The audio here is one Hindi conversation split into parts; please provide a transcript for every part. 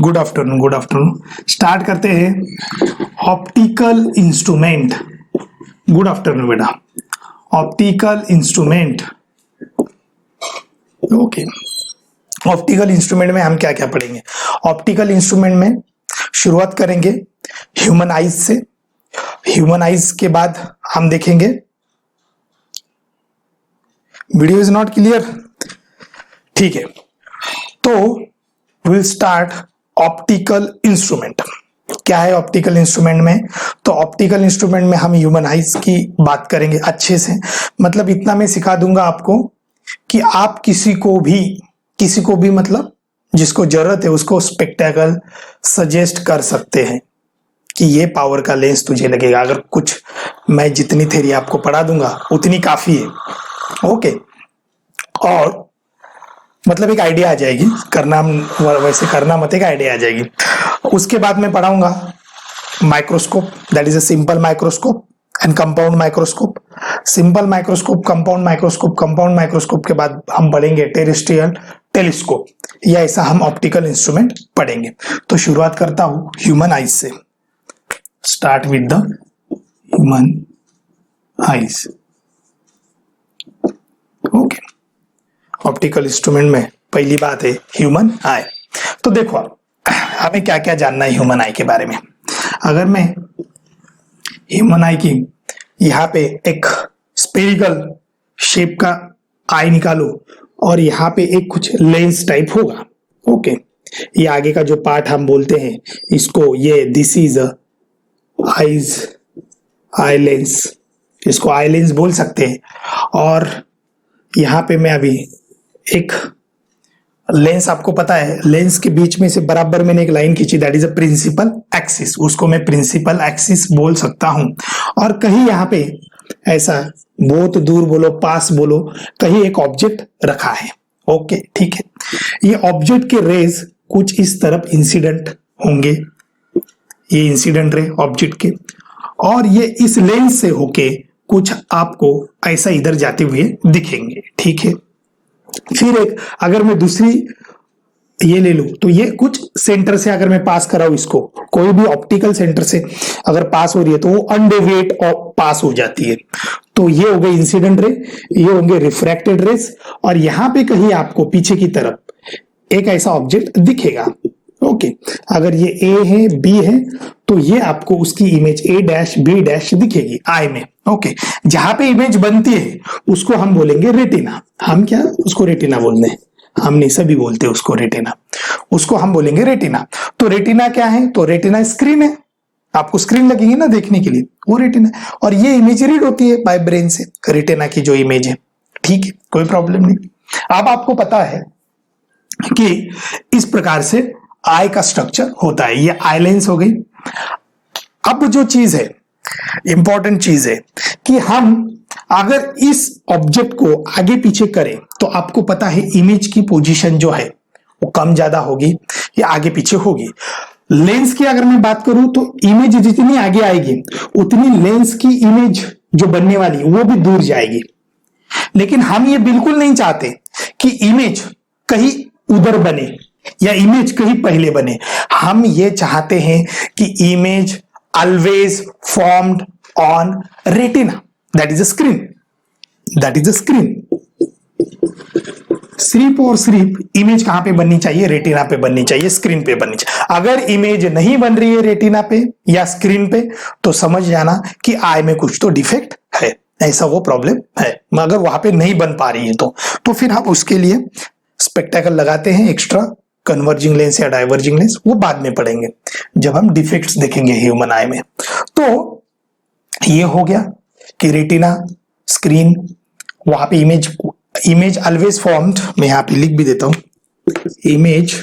Good afternoon. Good afternoon. Start करते हैं ऑप्टिकल इंस्ट्रूमेंट। गुड आफ्टरनून बेटा। Optical instrument. Okay, optical instrument में हम क्या क्या पढ़ेंगे? ऑप्टिकल इंस्ट्रूमेंट में शुरुआत करेंगे ह्यूमन आइज से। ह्यूमन आइज के बाद हम देखेंगे, वीडियो इज नॉट क्लियर? ठीक है, तो विल स्टार्ट ऑप्टिकल इंस्ट्रूमेंट। क्या है ऑप्टिकल इंस्ट्रूमेंट में? तो ऑप्टिकल इंस्ट्रूमेंट में हम ह्यूमन आइज की बात करेंगे अच्छे से। मतलब इतना मैं सिखा दूंगा आपको कि आप किसी को भी मतलब जिसको जरूरत है उसको स्पेक्टेकल सजेस्ट कर सकते हैं कि ये पावर का लेंस तुझे लगेगा। अगर कुछ मैं जितनी थ्योरी आपको पढ़ा दूंगा उतनी काफी है। ओके, और मतलब एक आइडिया आ जाएगी, करना वैसे करना मत, एक आइडिया आ जाएगी। उसके बाद मैं पढ़ाऊंगा microscope, that is a simple microscope and compound microscope. Simple microscope, compound microscope, compound microscope के बाद हम पढ़ेंगे टेरेस्ट्रियल टेलीस्कोप, या ऐसा हम ऑप्टिकल इंस्ट्रूमेंट पढ़ेंगे। तो शुरुआत करता हूं ह्यूमन आइज से। Start with the human eyes. Okay, optical instrument में पहली बात है ह्यूमन आई। तो देखो हमें क्या क्या जानना है ह्यूमन आई के बारे में। अगर मैं ह्यूमन आई की यहाँ पे एक स्फेरिकल शेप का आई निकालू और यहाँ पे एक कुछ लेंस टाइप होगा। ओके, ये आगे का जो पार्ट हम बोलते हैं इसको, ये this is eyes, eye lens, इसको आई लेंस बोल सकते हैं। और यहाँ पे मैं अभी एक लेंस, आपको पता है लेंस के बीच में से बराबर मैंने एक लाइन खींची, that is a principal axis, उसको मैं प्रिंसिपल एक्सिस बोल सकता हूं। और कहीं यहाँ पे ऐसा बहुत दूर बोलो पास बोलो, कहीं एक ऑब्जेक्ट रखा है। ओके ठीक है, ये ऑब्जेक्ट के रेज कुछ इस तरफ इंसिडेंट होंगे, ये इंसिडेंट रे ऑब्जेक्ट के, और ये इस लेंस से होके कुछ आपको ऐसा इधर जाते हुए दिखेंगे। ठीक है, फिर एक अगर मैं दूसरी ये ले लूं तो ये कुछ सेंटर से अगर मैं पास कराऊं, इसको कोई भी ऑप्टिकल सेंटर से अगर पास हो रही है तो वो अनडेविएट पास हो जाती है। तो ये हो गए इंसिडेंट रे, ये होंगे रिफ्रैक्टेड रेस, और यहां पे कहीं आपको पीछे की तरफ एक ऐसा ऑब्जेक्ट दिखेगा। ओके, अगर ये ए है बी है तो ये आपको उसकी image A dash B dash दिखेगी आई में। ओके, जहां पे इमेज बनती है उसको हम बोलेंगे रेटिना। हम क्या उसको रेटिना बोलते हैं? हम नहीं, सभी बोलते हैं उसको रेटिना, उसको हम बोलेंगे रेटिना। तो रेटिना क्या है? तो रेटिना स्क्रीन है, आपको स्क्रीन लगेगी ना देखने के लिए, वो रेटिना। और ये इमेज रीड होती है बाय ब्रेन से, रेटिना की जो इमेज है। ठीक है, कोई प्रॉब्लम नहीं। अब आपको पता है कि इस प्रकार से आई का स्ट्रक्चर होता है। ये आई लेंस हो गई। अब जो चीज है, इंपॉर्टेंट चीज है कि हम अगर इस ऑब्जेक्ट को आगे पीछे करें तो आपको पता है इमेज की पोजीशन जो है वो कम ज्यादा होगी या आगे पीछे होगी। लेंस की अगर मैं बात करूं तो इमेज जितनी आगे आएगी उतनी लेंस की इमेज जो बनने वाली वो भी दूर जाएगी। लेकिन हम ये बिल्कुल नहीं चाहते कि इमेज कहीं उधर बने या इमेज कहीं पहले बने। हम ये चाहते हैं कि image always formed on retina, that is a screen, that is a screen. सिर्फ और सिर्फ इमेज कहां पे बननी चाहिए? रेटिना पे बननी चाहिए, स्क्रीन पे बननी चाहिए। अगर इमेज नहीं बन रही है रेटिना पे या स्क्रीन पे तो समझ जाना कि आई में कुछ तो डिफेक्ट है, ऐसा वो प्रॉब्लम है। मगर वहां पे नहीं बन पा रही है तो फिर हम उसके लिए स्पेक्टेकल लगाते हैं, एक्स्ट्रा कन्वर्जिंग लेंस या डाइवर्जिंग लेंस, वो बाद में पढ़ेंगे जब हम डिफेक्ट्स देखेंगे ह्यूमन आई में। तो ये हो गया कि रेटिना, स्क्रीन, वहां पे इमेज ऑलवेज फॉर्म्ड, मैं यहां पे लिख भी देता हूं, image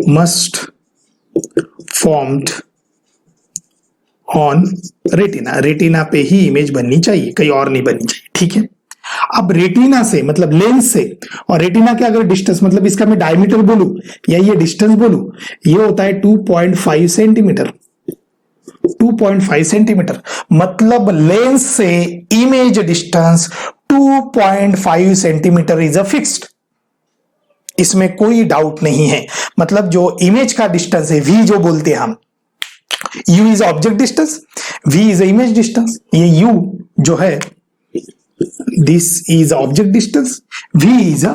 must formed on retina, retina पे ही इमेज बननी चाहिए, कहीं और नहीं बननी चाहिए। ठीक है, अब रेटिना से मतलब लेंस से और रेटिना के अगर डिस्टेंस, मतलब इसका मैं डायमीटर बोलूं या ये डिस्टेंस बोलूं, ये होता है 2.5 सेंटीमीटर। 2.5 सेंटीमीटर मतलब लेंस से image distance 2.5 centimetre is a fixed. इसमें कोई डाउट नहीं है। मतलब जो इमेज का डिस्टेंस है v जो बोलते हैं हम, u is object distance, v is image distance. ये u जो है this is object distance, v is a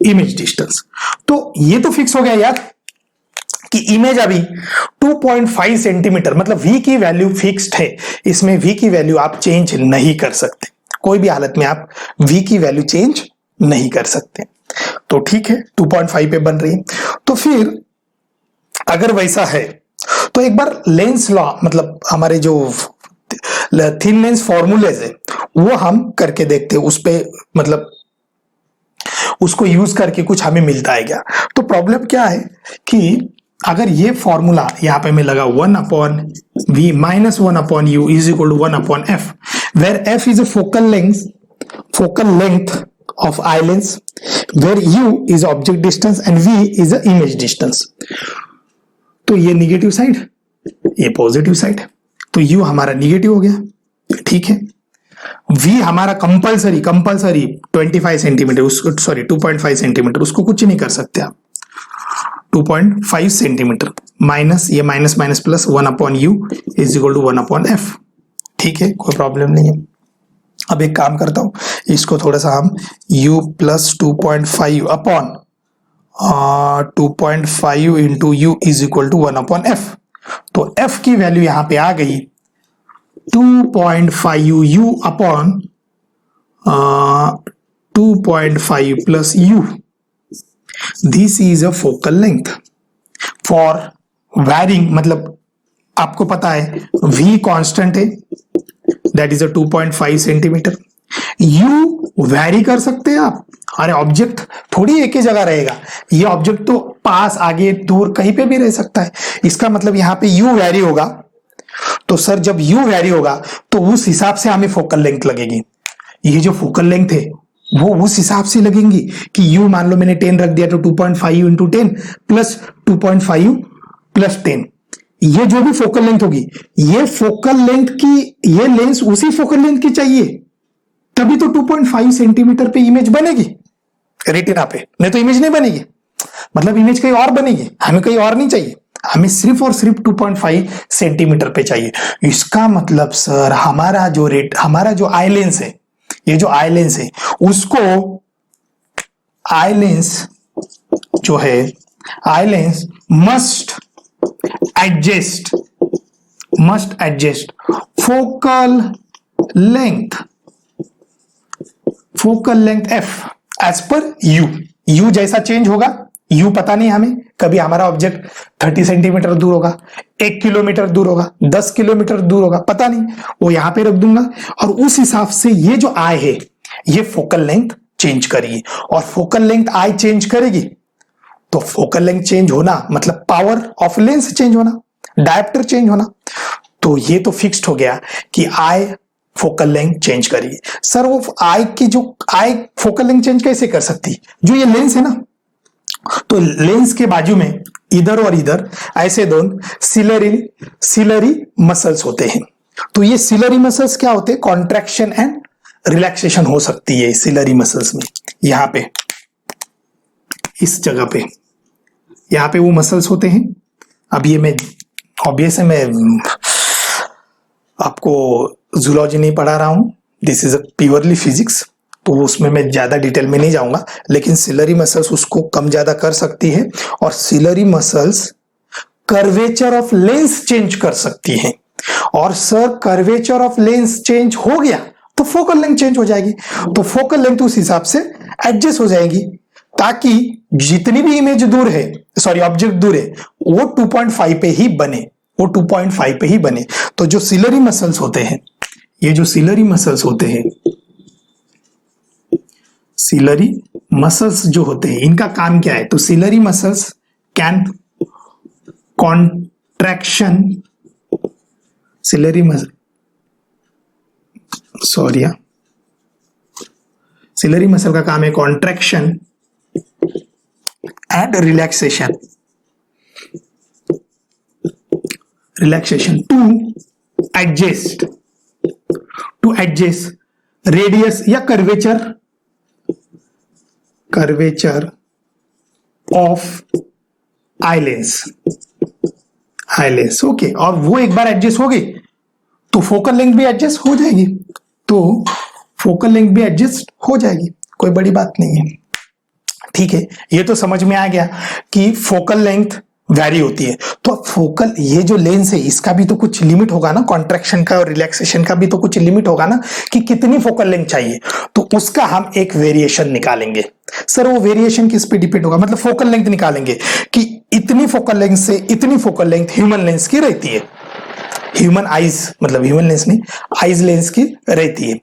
image distance. तो ये तो फिक्स हो गया यार कि इमेज अभी 2.5 सेंटीमीटर, मतलब v की वैल्यू फिक्स्ड है, इसमें v की वैल्यू आप चेंज नहीं कर सकते, कोई भी हालत में आप v की वैल्यू चेंज नहीं कर सकते। तो ठीक है 2.5 पे बन रही है। तो फिर अगर वैसा है तो एक बार लेंस लॉ, मतलब हमारे जो थिन लेंस फॉर्मूलेज है वो हम करके देखते हैं, उस पे मतलब उसको यूज करके कुछ हमें मिलता है क्या। तो प्रॉब्लम क्या है कि अगर ये फॉर्मूला यहां पे मैं लगा 1/v minus 1/u is equal to 1/f, where f is a focal length of eye lens, where u is object distance and v is a image distance. तो ये निगेटिव साइड, ये पॉजिटिव साइड, तो u हमारा निगेटिव हो गया, ठीक है। v हमारा कंपलसरी 25 सेंटीमीटर, सॉरी 2.5 सेंटीमीटर, उसको कुछ नहीं कर सकते आप, 2.5 सेंटीमीटर माइनस ये minus minus plus 1/u is equal to 1/f, ठीक है, कोई प्रॉब्लम नहीं है। अब एक काम करता हूं, इसको थोड़ा सा हम u plus 2.5 upon 2.5 into u is equal to 1/f। तो f की वैल्यू यहां पे आ गई 2.5 u upon 2.5 plus u। This is a focal length for varying, मतलब आपको पता है v कांस्टेंट है, that is a 2.5 centimetre. u vary कर सकते हैं आप, अरे ऑब्जेक्ट थोड़ी एक ही जगह रहेगा, ये ऑब्जेक्ट तो पास आगे दूर कहीं पे भी रह सकता है, इसका मतलब यहां पे u वैरी होगा। तो सर जब u वैरी होगा तो उस हिसाब से हमें फोकल लेंथ लगेगी, ये जो फोकल लेंथ है वो उस हिसाब से लगेंगी कि u मान लो मैंने 10 रख दिया तो 2.5 इंटू 10 प्लस 2.5 प्लस 10, ये जो भी फोकल लेंथ होगी, ये फोकल लेंथ की ये लेंस उसी फोकल लेंथ की चाहिए, तभी तो 2.5 सेंटीमीटर पे इमेज बनेगी रेटिना पे, नहीं तो इमेज नहीं बनेगी। मतलब इमेज कहीं और बनेगी, हमें कहीं और नहीं चाहिए, हमें सिर्फ और सिर्फ 2.5 सेंटीमीटर पे चाहिए। इसका मतलब सर हमारा जो आई लेंस है, ये जो आई लेंस है उसको आई लेंस जो है eye lens must adjust focal length f as पर u जैसा चेंज होगा, u पता नहीं हमें, कभी हमारा ऑब्जेक्ट 30 सेंटीमीटर दूर होगा, 1 किलोमीटर दूर होगा, 10 किलोमीटर दूर होगा, पता नहीं, वो यहां पे रख दूंगा और उस हिसाब से ये जो आई है ये फोकल लेंथ चेंज करेगी, और फोकल लेंथ आई चेंज करेगी तो फोकल लेंथ चेंज होना मतलब पावर ऑफ लेंस चेंज होना, डायप्टर चेंज होना। तो ये तो फिक्स्ड हो गया कि आई फोकल लेंथ चेंज करेगी। सर वो आई फोकल लेंथ चेंज कैसे कर सकती, जो ये लेंस है ना, तो लेंस के बाजू में इधर और इधर ऐसे दोनों सिलरी मसल्स होते हैं। तो ये सिलरी मसल्स क्या होते हैं, कॉन्ट्रैक्शन एंड रिलैक्सेशन हो सकती है सिलरी मसल्स में। यहां पे इस जगह पे यहां पे वो मसल्स होते हैं। अब ये मैं ऑब्वियस है, मैं आपको जूलॉजी नहीं पढ़ा रहा हूं, this is a purely physics, तो उसमें मैं ज्यादा डिटेल में नहीं जाऊंगा, लेकिन सिलरी मसल्स उसको कम ज्यादा कर सकती है, और ciliary muscles curvature of lens change कर सकती है। और sir curvature of lens change हो गया तो फोकल लेंथ चेंज हो जाएगी, तो फोकल लेंथ उस हिसाब से एडजस्ट हो जाएगी, ताकि जितनी भी इमेज दूर है, सॉरी ऑब्जेक्ट दूर है, वो 2.5 पे ही बने, वो 2.5 पे ही बने। तो जो सिलरी मसल्स होते हैं, ये जो सिलरी मसल्स होते हैं, सिलरी मसल्स जो होते हैं, इनका काम क्या है, तो ciliary muscles can contraction ciliary muscle का काम है contraction and relaxation to adjust radius या curvature of eye lens, eye lens, okay, और वो एक बार एडजस्ट हो गई तो फोकल लेंथ भी एडजस्ट हो जाएगी, तो फोकल लेंथ भी एडजस्ट हो जाएगी, कोई बड़ी बात नहीं है। ठीक है, ये तो समझ में आ गया कि फोकल लेंथ वैरी होती है। तो फोकल, ये जो लेंस है इसका भी तो कुछ लिमिट होगा ना, कॉन्ट्रैक्शन का और रिलैक्सेशन का भी तो कुछ लिमिट होगा ना, कि कितनी फोकल लेंथ चाहिए, तो उसका हम एक वेरिएशन निकालेंगे। सर वो वेरिएशन किस पे डिपेंड होगा, मतलब फोकल लेंथ निकालेंगे कि इतनी फोकल लेंथ से इतनी फोकल लेंथ ह्यूमन लेंस की रहती है, ह्यूमन आइज, मतलब ह्यूमन लेंस नहीं, आइज लेंस की रहती है,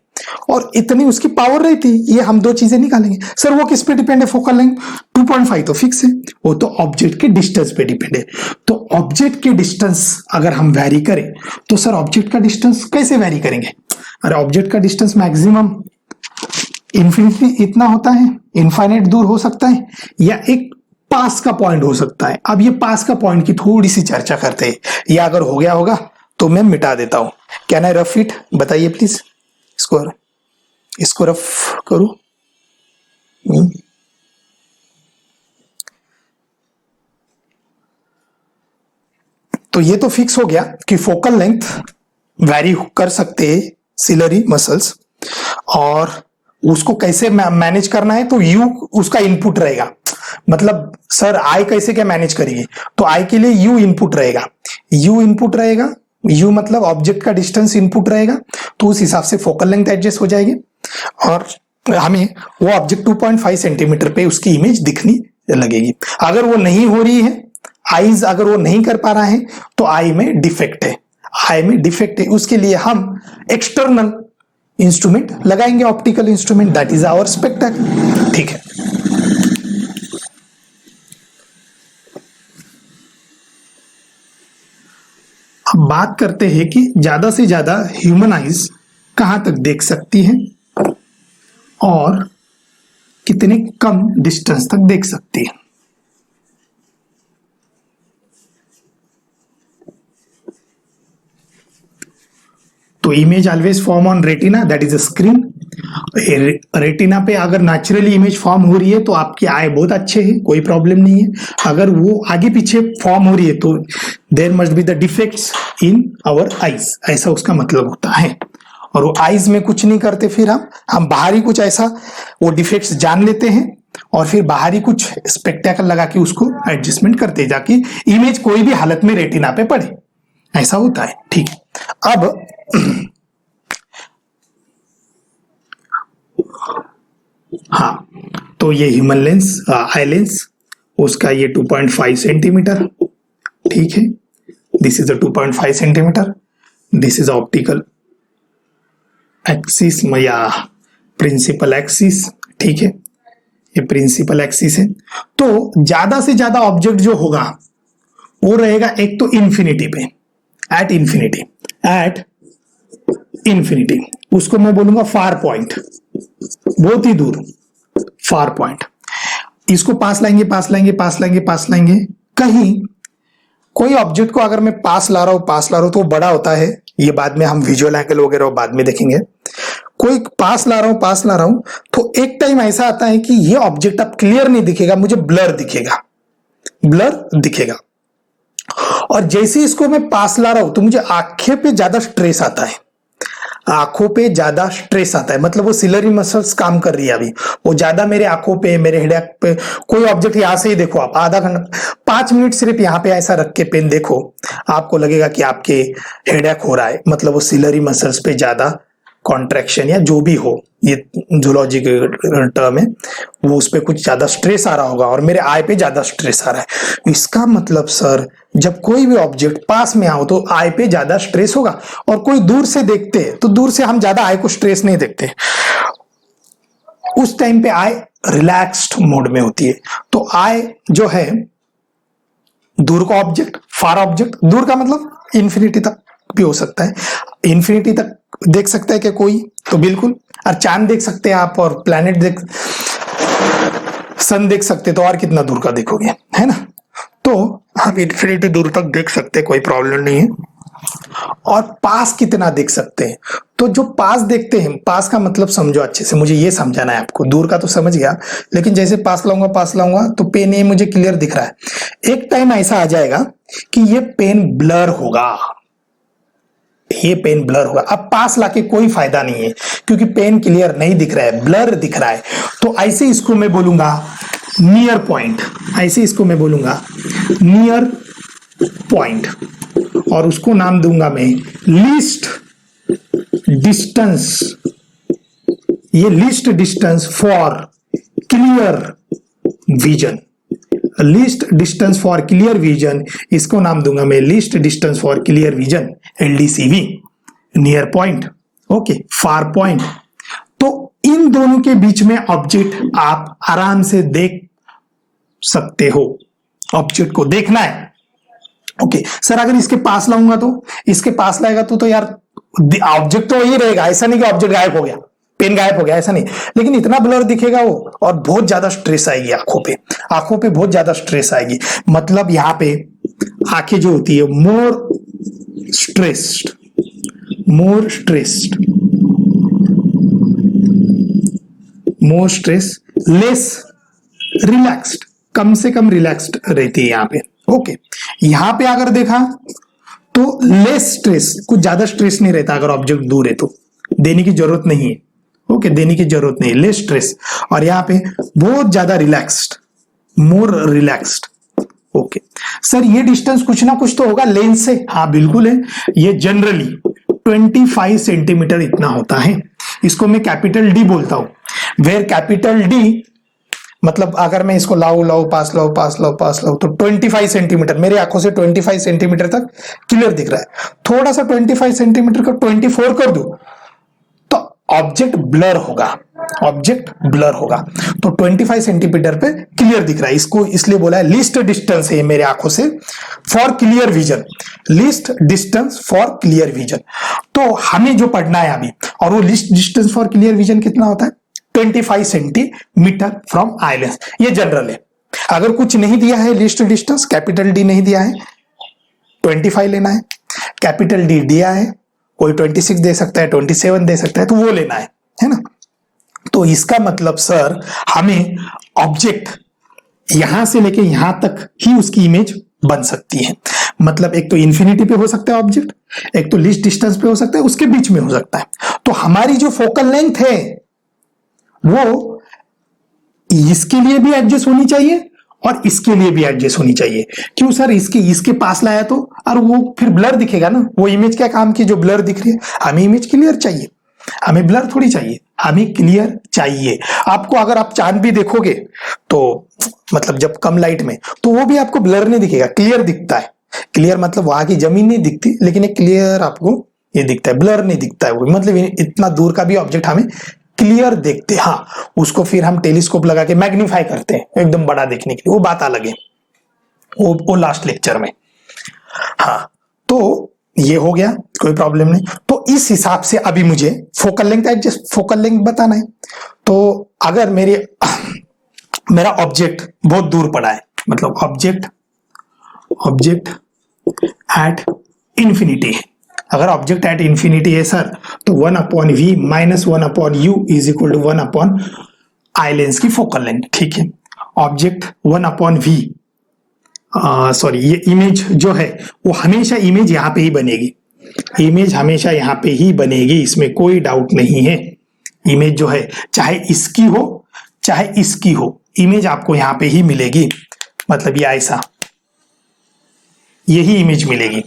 और इतनी उसकी पावर रहती है। ये हम दो चीजें निकालेंगे। सर वो किस पे डिपेंड है फोकल लेंथ? 2.5 तो फिक्स है, वो तो ऑब्जेक्ट के डिस्टेंस पे डिपेंड है। तो ऑब्जेक्ट के डिस्टेंस अगर हम वैरी करें तो सर ऑब्जेक्ट का डिस्टेंस कैसे वैरी करेंगे? अरे ऑब्जेक्ट का डिस्टेंस मैक्सिमम इन्फिनिटी इतना होता है, इनफाइनाइट दूर हो सकता है, या एक पास का पॉइंट हो सकता है। अब ये पास का पॉइंट की थोड़ी सी चर्चा करते हैं, ये अगर हो गया होगा तो मैं मिटा देता हूं। Can I rough it? बताइए प्लीज, इसको रफ करूं? तो ये तो फिक्स हो गया कि फोकल लेंथ वैरी कर सकते हैं सिलरी मसल्स, और उसको कैसे मैनेज करना है तो यू उसका इनपुट रहेगा। मतलब सर आई कैसे क्या मैनेज करेगी? तो आई के लिए यू इनपुट रहेगा, यू इनपुट रहेगा, यू मतलब ऑब्जेक्ट का डिस्टेंस इनपुट रहेगा, तो उस हिसाब से फोकल लेंथ एडजस्ट हो जाएगी, और हमें वो ऑब्जेक्ट 2.5 सेंटीमीटर पे उसकी इमेज दिखनी लगेगी। अगर वो नहीं हो रही है, आईज अगर वो नहीं कर पा रहा है, तो आई में डिफेक्ट है, आई में डिफेक्ट है, उसके लिए हम एक्सटर्नल इंस्ट्रूमेंट लगाएंगे, optical instrument, that is our spectacle. ठीक है, अब बात करते हैं कि ज्यादा से ज्यादा ह्यूमन आइज कहां तक देख सकती है और कितने कम डिस्टेंस तक देख सकती है। तो image always form on retina, that is a screen. Retina पे अगर नेचुरली इमेज फॉर्म हो रही है तो आपकी आई बहुत अच्छे है, कोई प्रॉब्लम नहीं है। अगर वो आगे पीछे फॉर्म हो रही है तो there must be the defects in our eyes, ऐसा उसका मतलब होता है। और वो आईज में कुछ नहीं करते, फिर हम बाहरी कुछ ऐसा वो डिफेक्ट्स जान लेते हैं और फिर बाहरी कुछ स्पेक्टेकल लगा के उसको एडजस्टमेंट करते जाके इमेज कोई भी हालत में रेटिना पे पड़े, ऐसा होता है। ठीक, अब हाँ, तो ये ह्यूमन लेंस, आई लेंस, उसका ये 2.5 सेंटीमीटर, ठीक है, this is a 2.5 centimetre, this is optical axis या प्रिंसिपल एक्सिस, ठीक है, ये प्रिंसिपल एक्सिस है। तो ज्यादा से ज्यादा ऑब्जेक्ट जो होगा वो रहेगा एक तो इंफिनिटी पे, एट इंफिनिटी, उसको मैं बोलूंगा फार पॉइंट, बहुत ही दूर, फार पॉइंट। इसको पास लाएंगे, कहीं कोई ऑब्जेक्ट को अगर मैं पास ला रहा हूं तो वो बड़ा होता है, ये बाद में हम विजुअल एंगल वगैरह बाद में देखेंगे। कोई पास ला रहा हूं तो एक टाइम ऐसा आता है कि ये ऑब्जेक्ट अब क्लियर नहीं दिखेगा, मुझे ब्लर दिखेगा। और जैसे इसको मैं पास ला रहा हूं तो मुझे आंखों पे ज्यादा स्ट्रेस आता है, मतलब वो सिलरी मसल्स काम कर रही है अभी, वो ज्यादा मेरे आंखों पे, मेरे हेडेक पे। कोई ऑब्जेक्ट यहां से ही देखो आप, आधा घंटा 5 मिनट सिर्फ यहाँ पे ऐसा रख के पेन देखो, आपको लगेगा कि आपके हेडेक हो रहा है, मतलब वो सिलरी मसल्स पे ज्यादा कॉन्ट्रैक्शन या जो भी हो, ये जूलॉजी के टर्म है, वो उस पर कुछ ज्यादा स्ट्रेस आ रहा होगा और मेरे आई पे ज्यादा स्ट्रेस आ रहा है। इसका मतलब सर जब कोई भी ऑब्जेक्ट पास में आओ तो आई पे ज्यादा स्ट्रेस होगा, और कोई दूर से देखते हैं तो दूर से हम ज्यादा आई को स्ट्रेस नहीं देखते, उस टाइम पे आई रिलैक्स्ड मोड में होती है। तो आई जो है दूर का ऑब्जेक्ट, फार ऑब्जेक्ट, दूर का मतलब इंफिनिटी तक भी हो सकता है, इंफिनिटी तक देख सकता है क्या कोई? तो बिल्कुल। और चांद देख सकते हैं आप, और प्लैनेट सन देख सकते, तो और कितना दूर का देखोगे, है ना? तो हम इंफिनिटी दूर तक देख सकते, कोई प्रॉब्लम नहीं है। और पास कितना देख सकते हैं। तो जो पास देखते हैं, पास का मतलब समझो अच्छे से, मुझे ये समझाना है आपको, दूर का तो समझ गया, लेकिन जैसे पास लाऊंगा तो पेन ये मुझे क्लियर दिख रहा है। एक टाइम ऐसा आ जाएगा कि ये पेन ब्लर होगा, ये पेन ब्लर होगा। अब पास लाके कोई फायदा नहीं है क्योंकि पेन क्लियर नहीं दिख रहा है, ब्लर दिख रहा है। तो ऐसे इसको मैं बोलूंगा नियर पॉइंट, ऐसे इसको मैं बोलूंगा नियर पॉइंट, और उसको नाम दूंगा मैं लीस्ट डिस्टेंस। ये least distance for clear vision, least distance for clear vision, इसको नाम दूंगा मैं least distance for clear vision, LDCV, near point, okay, far point. तो इन दोनों के बीच में ऑब्जेक्ट आप आराम से देख सकते हो, ऑब्जेक्ट को देखना है। ओके सर, अगर इसके पास लाऊंगा तो, इसके पास लाएगा तो यार ऑब्जेक्ट तो वही रहेगा, ऐसा नहीं कि ऑब्जेक्ट गायब हो गया, पेन गायब हो गया, ऐसा नहीं, लेकिन इतना ब्लर दिखेगा वो, और बहुत ज्यादा स्ट्रेस आएगी आंखों पे, आंखों पे बहुत ज्यादा स्ट्रेस आएगी। मतलब यहां पे आंखें जो होती है more stressed, more stressed, more stress, less relaxed, कम से कम रिलैक्स्ड रहती है यहाँ पे। ओके, यहां पे अगर देखा तो लेस स्ट्रेस, कुछ ज्यादा स्ट्रेस नहीं रहता, अगर ऑब्जेक्ट दूर है तो देने की जरूरत नहीं है। ओके, देने की जरूरत नहीं, लेस स्ट्रेस, और यहाँ पे बहुत ज्यादा रिलैक्स्ड, मोर रिलैक्स्ड। ओके सर, ये डिस्टेंस कुछ ना कुछ तो होगा लेंस से, हाँ बिल्कुल है, ये जनरली 25 सेंटीमीटर इतना होता है। इसको मैं कैपिटल D बोलता हूं, वेयर कैपिटल D मतलब अगर मैं इसको लाऊं पास लाऊं तो 25 सेंटीमीटर, मेरी आंखों से 25 सेंटीमीटर तक क्लियर दिख रहा है। थोड़ा सा 25 सेंटीमीटर का 24 कर दूं तो ऑब्जेक्ट ब्लर होगा, ऑब्जेक्ट ब्लर होगा। तो 25 सेंटीमीटर पे क्लियर दिख रहा है, इसको इसलिए बोला है लीस्ट डिस्टेंस है मेरे आंखों से for clear vision, least distance for clear vision. तो हमें जो पढ़ना है अभी, और वो least distance for clear vision कितना होता है, 25 सेंटीमीटर फ्रॉम आई लेंस, ये जनरल है। अगर कुछ नहीं दिया है लिस्ट डिस्टेंस, कैपिटल D नहीं दिया है, 25 लेना है, कैपिटल D दिया है, कोई 26 दे सकता है, 27 दे सकता है, तो वो लेना है ना। तो इसका मतलब सर हमें ऑब्जेक्ट यहां से लेके यहां तक ही उसकी इमेज बन सकती है। मतलब एक तो इंफिनिटी पे हो सकता है ऑब्जेक्ट, एक तो लीस्ट डिस्टेंस पे हो सकता है, उसके बीच में हो सकता है। तो हमारी जो फोकल लेंथ है वो इसके लिए भी एडजस्ट होनी चाहिए और इसके लिए भी एडजस्ट होनी चाहिए। क्यों सर, इसके पास लाया तो, और वो फिर ब्लर दिखेगा ना, वो इमेज क्या काम की जो ब्लर दिख रही है। हमें इमेज क्लियर चाहिए, हमें ब्लर थोड़ी चाहिए, हमें क्लियर चाहिए। आपको अगर आप चांद भी देखोगे तो मतलब जब कम लाइट में, तो वो भी आपको ब्लर नहीं दिखेगा, क्लियर दिखता है। क्लियर मतलब वहां की जमीन नहीं दिखती, लेकिन एक क्लियर आपको ये दिखता है, ब्लर नहीं दिखता है। वो मतलब इतना दूर का भी ऑब्जेक्ट हमें क्लियर देखते हैं। हाँ, उसको फिर हम टेलीस्कोप लगा के मैग्नीफाई करते हैं एकदम बड़ा देखने के लिए, वो बात अलग है, वो लास्ट लेक्चर में। हाँ, तो ये हो गया, कोई प्रॉब्लम नहीं। तो इस हिसाब से अभी मुझे focal length adjust, focal length बताना है। तो अगर मेरा ऑब्जेक्ट बहुत दूर पड़ा है, मतलब ऑब्जेक्ट एट इंफिनिटी है। अगर ऑब्जेक्ट एट इंफिनिटी है सर, तो 1/v minus 1/u is equal to 1/आई लेंस की फोकल लेंथ। ठीक है, ऑब्जेक्ट 1/v, सॉरी, ये इमेज जो है वो हमेशा इमेज यहां पे ही बनेगी, इमेज हमेशा यहां पे ही बनेगी, इसमें कोई डाउट नहीं है। इमेज जो है चाहे इसकी हो चाहे इसकी हो, इमेज आपको यहां पे ही मिलेगी। मतलब ये ऐसा, यही इमेज मिलेगी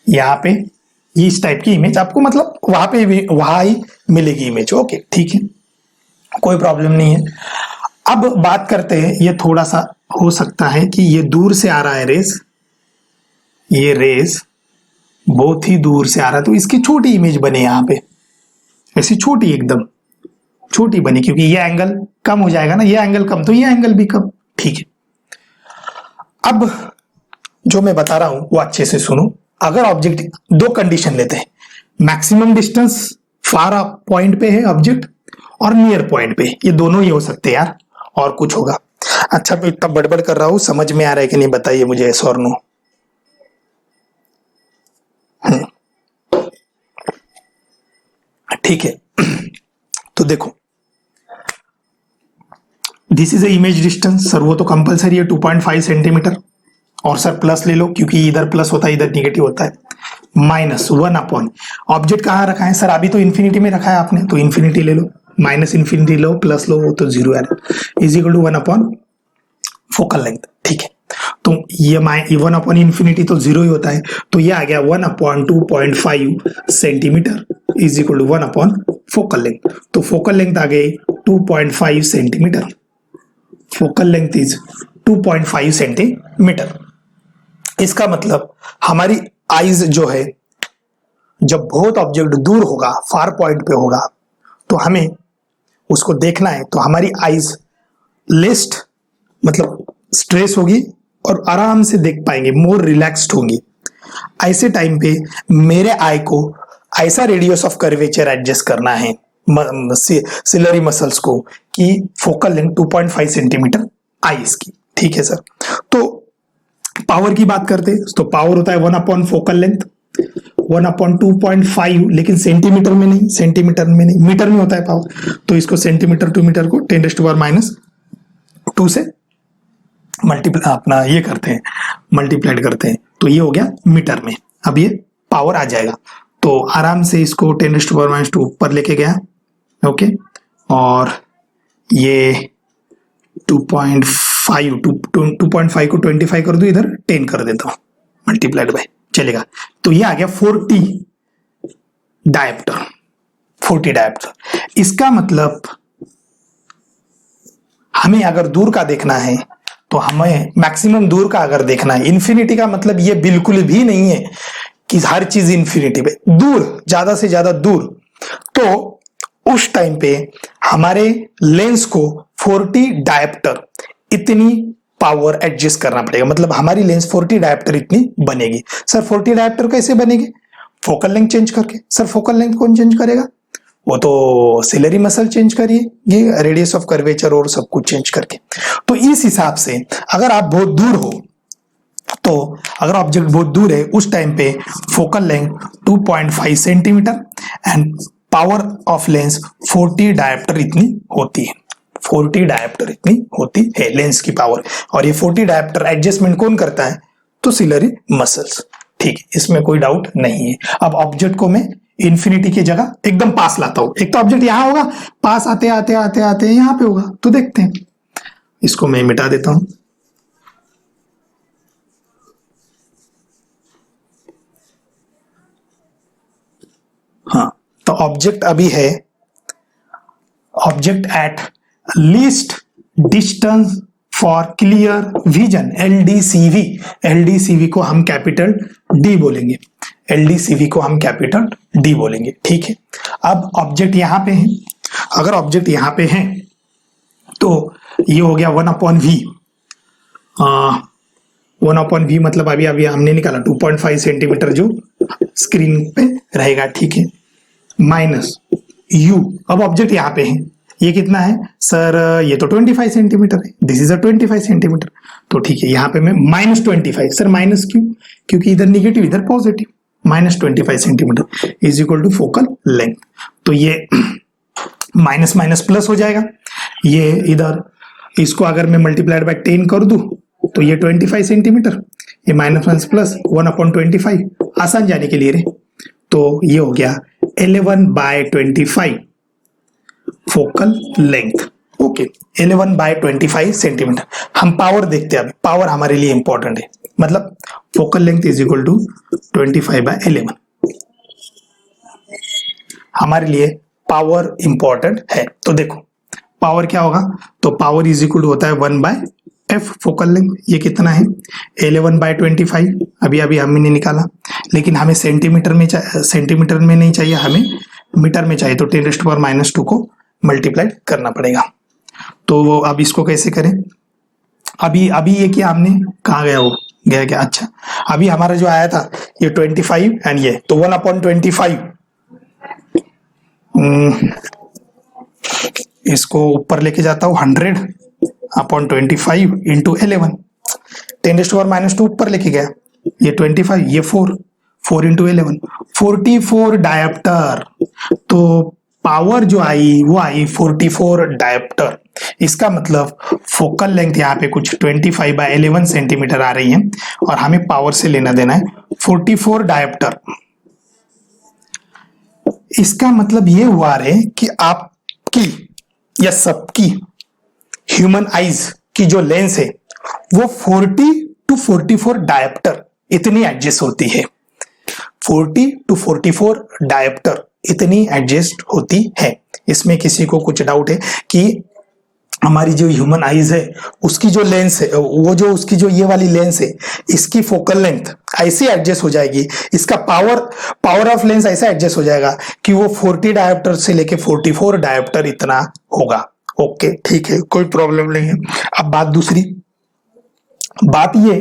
यहां पे, इस टाइप की इमेज आपको मतलब वहां पे भी वहां ही मिलेगी इमेज। ओके ठीक है, कोई प्रॉब्लम नहीं है। अब बात करते हैं, ये थोड़ा सा हो सकता है कि ये दूर से आ रहा है रेस, ये रेस बहुत ही दूर से आ रहा है, तो इसकी छोटी इमेज बने यहां पे, ऐसी छोटी, एकदम छोटी बनी, क्योंकि ये एंगल कम हो जाएगा ना, ये एंगल कम तो ये एंगल भी कम। ठीक है, अब जो मैं बता रहा हूं वो अच्छे से सुनो। अगर ऑब्जेक्ट, दो कंडीशन लेते हैं, मैक्सिमम डिस्टेंस फार पॉइंट पे है ऑब्जेक्ट और नियर पॉइंट पे, ये दोनों ही हो सकते हैं यार, और कुछ होगा। अच्छा, मैं इतना बड़बड़ कर रहा हूं, समझ में आ रहा है कि नहीं बताइए मुझे, यस और नो। ठीक है। तो देखो this is a image distance sir, वो तो कंपलसरी है 2.5 सेंटीमीटर, और सर प्लस ले लो क्योंकि इधर प्लस होता है इधर निगेटिव होता है, माइनस 1 अपॉन ऑब्जेक्ट कहाँ रखा है सर, अभी तो इन्फिनिटी में रखा है आपने, तो इन्फिनिटी ले लो, माइनस इन्फिनिटी लो प्लस लो, वो तो जीरो है, is equal to 1 upon focal length. ठीक है, तो ये 1 अपॉन इन्फिनिटी तो जीरो ही होता है, तो ये आ गया 1 upon 2.5 centimetre is equal to 1 upon focal length. तो फोकल लेंथ आ गई 2.5 centimetre, focal length is 2.5 centimetre. इसका मतलब हमारी आईज जो है, जब बहुत ऑब्जेक्ट दूर होगा, फार पॉइंट पे होगा, तो हमें उसको देखना है, तो हमारी आईज लेस्ट मतलब स्ट्रेस होगी और आराम से देख पाएंगे, मोर रिलैक्स्ड होंगी। ऐसे टाइम पे मेरे आई को ऐसा रेडियस ऑफ कर्वेचर एडजस्ट करना है सिलरी मसल्स को कि फोकल लेंथ 2.5 सेंटीमीटर आई इसकी। ठीक है सर, तो पावर की बात करते हैं तो पावर होता है 1 अपॉन फोकल लेंथ, 1 अपॉन 2.5, लेकिन सेंटीमीटर में नहीं, सेंटीमीटर में नहीं, मीटर में होता है पावर, तो इसको सेंटीमीटर टू मीटर को 10⁻⁻² से मल्टीप्लाई अपना ये करते हैं, मल्टीप्लाइड करते हैं, तो ये हो गया मीटर में। अब ये पावर आ जाएगा, तो आराम से इसको 10⁻² ऊपर लेके गया, ओके, और ये 2.5 को 25 कर दो, इधर 10 कर देता हूं, मल्टीप्लाइड बाय, चलेगा। तो ये आ गया 40 डायप्टर, 40 डायप्टर। इसका मतलब हमें अगर दूर का देखना है, तो हमें मैक्सिमम दूर का अगर देखना है, इन्फिनिटी का मतलब ये बिल्कुल भी नहीं है कि हर चीज इन्फिनिटी पे, दूर, ज्यादा से ज्यादा दूर, तो उस टाइम पे हमारे लेंस को 40 डायप्टर इतनी पावर एडजस्ट करना पड़ेगा, मतलब हमारी लेंस 40 डायप्टर इतनी बनेगी। सर 40 डायप्टर कैसे बनेगी? फोकल लेंथ चेंज करके। सर फोकल लेंथ कौन चेंज करेगा? वो तो सिलरी मसल चेंज करिए, ये रेडियस ऑफ कर्वेचर और सब कुछ चेंज करके। तो इस हिसाब से अगर आप बहुत दूर हो, तो अगर ऑब्जेक्ट बहुत दूर है, उस टाइम पे focal length 2.5 centimetre and power of lens 40 dioptre इतनी होती है, 40 डायप्टर इतनी होती है लेंस की पावर। और ये 40 डायप्टर एडजस्टमेंट कौन करता है? तो सिलरी मसल्स। ठीक है, इसमें कोई डाउट नहीं है। अब ऑब्जेक्ट को मैं इन्फिनिटी की जगह एकदम पास लाता हूं, एक तो ऑब्जेक्ट यहां होगा, पास आते आते आते आते यहां पे होगा, तो देखते हैं, इसको मैं मिटा देता हूं। हाँ, तो ऑब्जेक्ट अभी है, object at least distance for clear vision, LDCV। LDCV को हम कैपिटल D बोलेंगे, LDCV को हम कैपिटल D बोलेंगे। ठीक है, अब ऑब्जेक्ट यहां पे है, अगर ऑब्जेक्ट यहां पे है तो ये हो गया 1 अपॉन V। 1 अपॉन V मतलब अभी अभी हमने निकाला 2.5 सेंटीमीटर जो स्क्रीन पे रहेगा। ठीक है, माइनस U। अब ऑब्जेक्ट यहां पे है, ये कितना है सर? ये तो 25 सेंटीमीटर है, दिस इज अ 25 सेंटीमीटर, तो ठीक है, यहाँ पे मैं -25। सर माइनस क्यों? क्योंकि इधर निगेटिव इधर positive, -25 centimetre is equal to focal length. तो ये माइनस माइनस प्लस हो जाएगा, ये इधर इसको अगर मैं मल्टीप्लाइड बाय 10 कर दूं तो ये 25 सेंटीमीटर, ये माइनस माइनस प्लस 1/25, आसान जाने के लिए रे, तो ये हो गया 11/25 फोकल लेंथ। Okay, 11/25 centimetre. हम पावर देखते हैं, अभी पावर हमारे लिए इंपॉर्टेंट है, मतलब focal length is equal to 25/11 हमारे लिए पावर इंपॉर्टेंट है। तो देखो पावर क्या होगा, तो पावर इज इक्वल टू होता है 1/f फोकल लेंथ। ये कितना है? 11/25। अभी अभी हमने निकाला, लेकिन हमें सेंटीमीटर में नहीं चाहिए, हमें मीटर में चाहिए, तो 10⁻² को मल्टीप्लाई करना पड़ेगा। तो अब इसको कैसे करें? अभी अभी ये क्या हमने कहाँ गया, वो गया क्या? अच्छा, अभी हमारा जो आया था ये 25 एंड ये, तो 1/25 इसको ऊपर लेके जाता हूँ 100/25 इंटू 11, 10⁻² ऊपर लेके गया, ये 25, ये 4 4 इंटू 11 44 डायप्टर। तो पावर जो आई वो आई 44 डायप्टर। इसका मतलब फोकल लेंथ यहाँ पे कुछ 25/11 सेंटीमीटर आ रही है और हमें पावर से लेना देना है 44 डायप्टर। इसका मतलब ये हुआ रे कि आपकी या सबकी ह्यूमन आईज की जो लेंस है वो 40 to 44 डायप्टर इतनी एडजस्ट होती है। 40 to 44 डायप्टर इतनी एडजस्ट होती है। इसमें किसी को कुछ डाउट है कि हमारी जो ह्यूमन आईज है उसकी जो लेंस है वो जो उसकी जो ये वाली लेंस है इसकी फोकल लेंथ ऐसी एडजस्ट हो जाएगी, इसका पावर ऑफ लेंस ऐसा एडजस्ट हो जाएगा कि वो 40 डायप्टर से लेके 44 डायप्टर इतना होगा। ओके ठीक है, कोई प्रॉब्लम नहीं है। अब बात दूसरी बात ये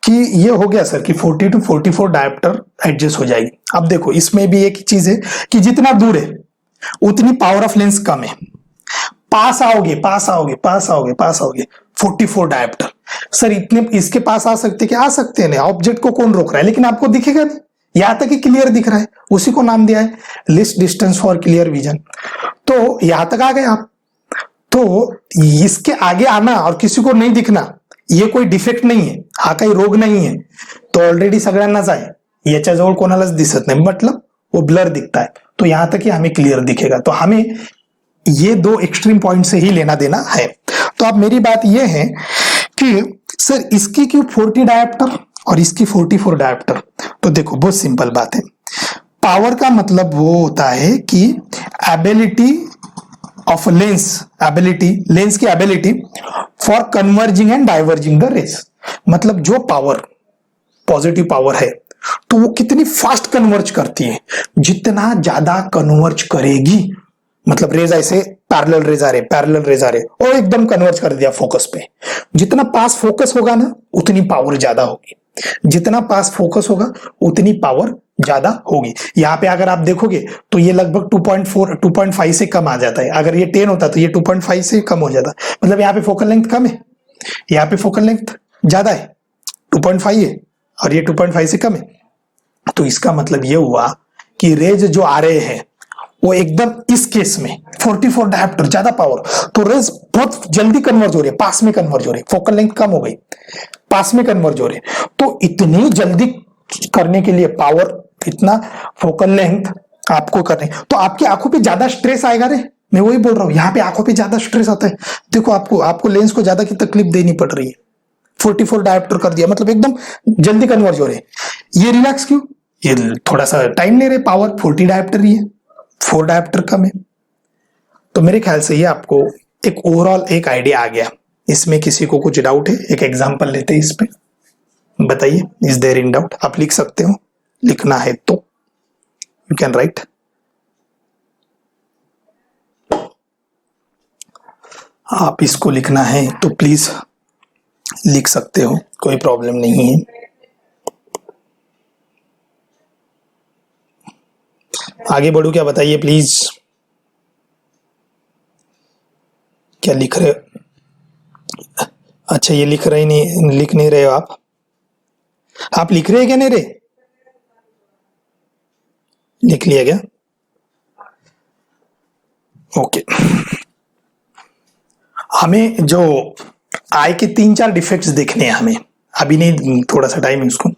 कि ये हो गया सर कि 40 to 44 डायप्टर एडजस्ट हो जाएगी। अब देखो इसमें भी एक चीज है कि जितना दूर है उतनी पावर ऑफ लेंस कम है। पास आओगे 44 डायप्टर सर इतने इसके पास आ सकते क्या? आ सकते हैं। ऑब्जेक्ट को कौन रोक रहा है, लेकिन आपको दिखेगा नहीं, यहां तक कि क्लियर दिख रहा है, उसी को नाम दिया है list distance for clear vision. तो यहां तक आ गए आप, तो इसके आगे आना और किसी को नहीं दिखना ये कोई डिफेक्ट नहीं है, हा काही रोग नहीं है। तो ऑलरेडी सगळ्यांनाच आहे, याच्याजवळ कोणालाच दिसत नाही, मतलब वो ब्लर दिखता है। तो यहां तक ही हमें क्लियर दिखेगा। तो हमें ये दो एक्सट्रीम पॉइंट से ही लेना देना है। तो अब मेरी बात ये है कि सर इसकी क्यों 40 डायप्टर और इसकी 44 डायप्टर? तो देखो बहुत सिंपल बात है। पावर का मतलब वो होता है कि एबिलिटी ऑफ लेंस की ability for converging and diverging the rays. मतलब जो पावर पॉजिटिव पावर है तो वो कितनी फास्ट कन्वर्ज करती है, जितना ज्यादा कन्वर्ज करेगी, मतलब रेज ऐसे पैरेलल रेज आ रहे और एकदम कन्वर्ज कर दिया फोकस पे। जितना पास फोकस होगा ना उतनी पावर ज्यादा होगी, जितना पास फोकस होगा उतनी पावर ज्यादा होगी। यहाँ पे अगर आप देखोगे तो ये लगभग 2.5 से कम आ जाता है। अगर ये 10 होता तो ये 2.5 से कम हो जाता, मतलब यहाँ पे फोकल लेंथ कम है, यहाँ पे फोकल लेंथ ज्यादा है, 2.5 है और ये 2.5 से कम है। तो इसका मतलब ये हुआ कि रेज जो आ रहे हैं वो एकदम इस केस में 44 डायप्टर ज्यादा पावर, तो रेज बहुत जल्दी कन्वर्ज हो रही है, पास में कन्वर्ज हो रही है, फोकल लेंथ कम हो गई, पास में कन्वर्ज हो रही है। तो इतनी जल्दी करने के लिए पावर, इतना फोकल लेंथ आपको करने, तो आपकी आंखों पे ज्यादा स्ट्रेस आएगा रे। मैं वही बोल रहा हूं, यहाँ पे आंखों पे ज्यादा स्ट्रेस आता है। देखो आपको लेंस को ज्यादा की तकलीफ देनी पड़ रही है। 44 डायप्टर कर दिया मतलब एकदम जल्दी कन्वर्ज हो रहे। ये रिलैक्स क्यों? ये थोड़ा सा टाइम ले रहे, पावर 40 डायप्टर ही है, 4 डायप्टर कम है। तो मेरे ख्याल से ये आपको एक ओवरऑल एक आइडिया आ गया। इसमें किसी को कुछ डाउट है? एक एग्जांपल लेते हैं इस पे, बताइए। Is there in doubt? आप लिख सकते हो, लिखना है तो यू कैन राइट। आप इसको लिखना है तो प्लीज लिख सकते हो, कोई प्रॉब्लम नहीं है। आगे बढ़ू क्या? बताइए प्लीज, क्या लिख रहे हो? अच्छा ये लिख नहीं रहे हो आप लिख रहे हैं क्या? नहीं रे, लिख लिया क्या? ओके। हमें जो आई के 3-4 डिफेक्ट्स देखने हैं, हमें अभी नहीं, थोड़ा सा टाइम है उसको।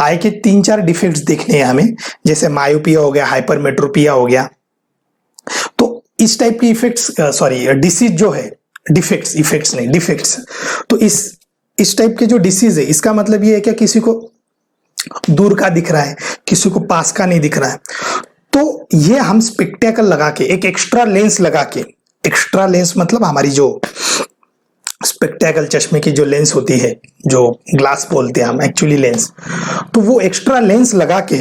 आई के 3-4 डिफेक्ट्स देखने हैं हमें, जैसे मायोपिया हो गया, हाइपरमेट्रोपिया हो गया। तो इस टाइप की डिसीज जो है, डिफेक्ट्स। तो इस टाइप के जो डिसीज है, इसका मतलब ये है क्या किसी को दूर का दिख रहा है, किसी को पास का नहीं दिख रहा है, तो ये हम स्पेक्टेकल लगा के, एक एक्स्ट्रा लेंस लगा के, एक्स्ट्रा लेंस मतलब हमारी जो स्पेक्टेकल चश्मे की जो लेंस होती है, जो ग्लास बोलते हैं हम एक्चुअली लेंस, तो वो एक्स्ट्रा लेंस लगा के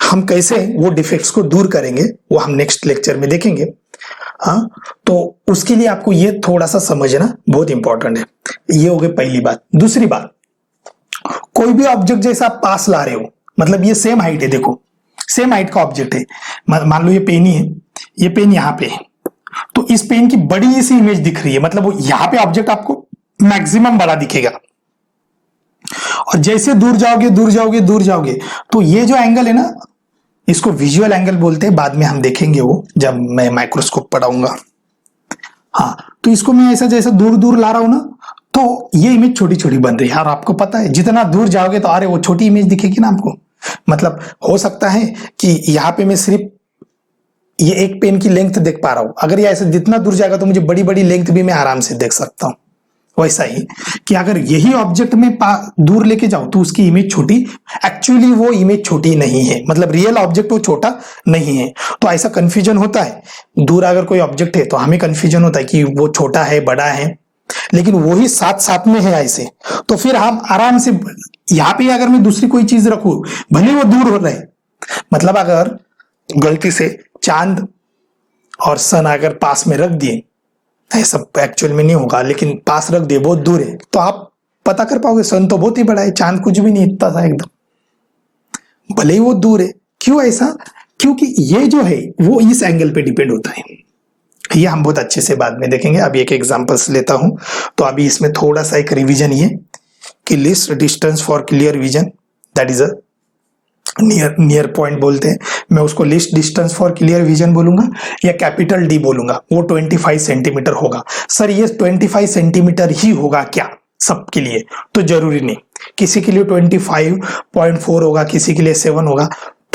हम कैसे वो डिफेक्ट्स को दूर करेंगे वो हम नेक्स्ट लेक्चर में देखेंगे। हाँ, तो उसके लिए आपको ये थोड़ा सा समझना बहुत इंपॉर्टेंट है। ये हो गई पहली बात। दूसरी बात, कोई भी ऑब्जेक्ट जैसा आप पास ला रहे हो, मतलब ये सेम हाइट है, देखो सेम हाइट का ऑब्जेक्ट है, मान लो ये पेन ही है, ये पेन यहाँ पे है, तो इस पेन की बड़ी सी इमेज दिख रही है, मतलब वो यहां पे ऑब्जेक्ट आपको मैक्सिमम बड़ा दिखेगा। और जैसे दूर जाओगे दूर जाओगे दूर जाओगे तो ये जो एंगल है ना, इसको विजुअल एंगल बोलते हैं, बाद में हम देखेंगे वो जब मैं माइक्रोस्कोप पढ़ाऊंगा। हाँ, तो इसको मैं ऐसा जैसा दूर दूर ला रहा हूं ना, तो ये इमेज छोटी छोटी बन रही है। और आपको पता है जितना दूर जाओगे तो अरे वो छोटी इमेज दिखेगी ना आपको। मतलब हो सकता है कि यहाँ पे मैं सिर्फ ये एक पेन की लेंथ देख पा रहा हूं, अगर ये ऐसे जितना दूर जाएगा तो मुझे बड़ी बड़ी लेंथ भी मैं आराम से देख सकता हूं। वैसा ही कि अगर यही ऑब्जेक्ट में दूर लेके जाऊं तो उसकी इमेज छोटी, एक्चुअली वो इमेज छोटी नहीं है, मतलब रियल ऑब्जेक्ट वो छोटा नहीं है। तो ऐसा कंफ्यूजन होता है, दूर अगर कोई ऑब्जेक्ट है तो हमें कंफ्यूजन होता है कि वो छोटा है बड़ा है, लेकिन वही साथ साथ में है ऐसे। तो फिर हम आराम से यहाँ पे अगर मैं दूसरी कोई चीज रखूं, भले वो दूर हो रहा है, मतलब अगर गलती से चांद और सन अगर पास में रख दिए, ऐसा एक्चुअल में नहीं होगा लेकिन पास रख दिए, बहुत दूर है, तो आप पता कर पाओगे सन तो बहुत ही बड़ा है, चांद कुछ भी नहीं, इतना सा एकदम, भले ही वो दूर है। क्यों ऐसा? क्योंकि ये जो है वो इस एंगल पे डिपेंड होता है। ये हम बहुत अच्छे से बाद में देखेंगे। अभी एक एग्जांपल्स लेता हूं, तो अभी इसमें थोड़ा सा एक रिवीजन ये कि list distance for clear vision, that is a near point बोलते हैं। मैं उसको list distance for clear vision बोलूंगा या कैपिटल डी बोलूंगा। वो 25 सेंटीमीटर होगा। सर ये 25 सेंटीमीटर ही होगा क्या सबके लिए? तो जरूरी नहीं, किसी के लिए 25.4 होगा, किसी के लिए 7 होगा,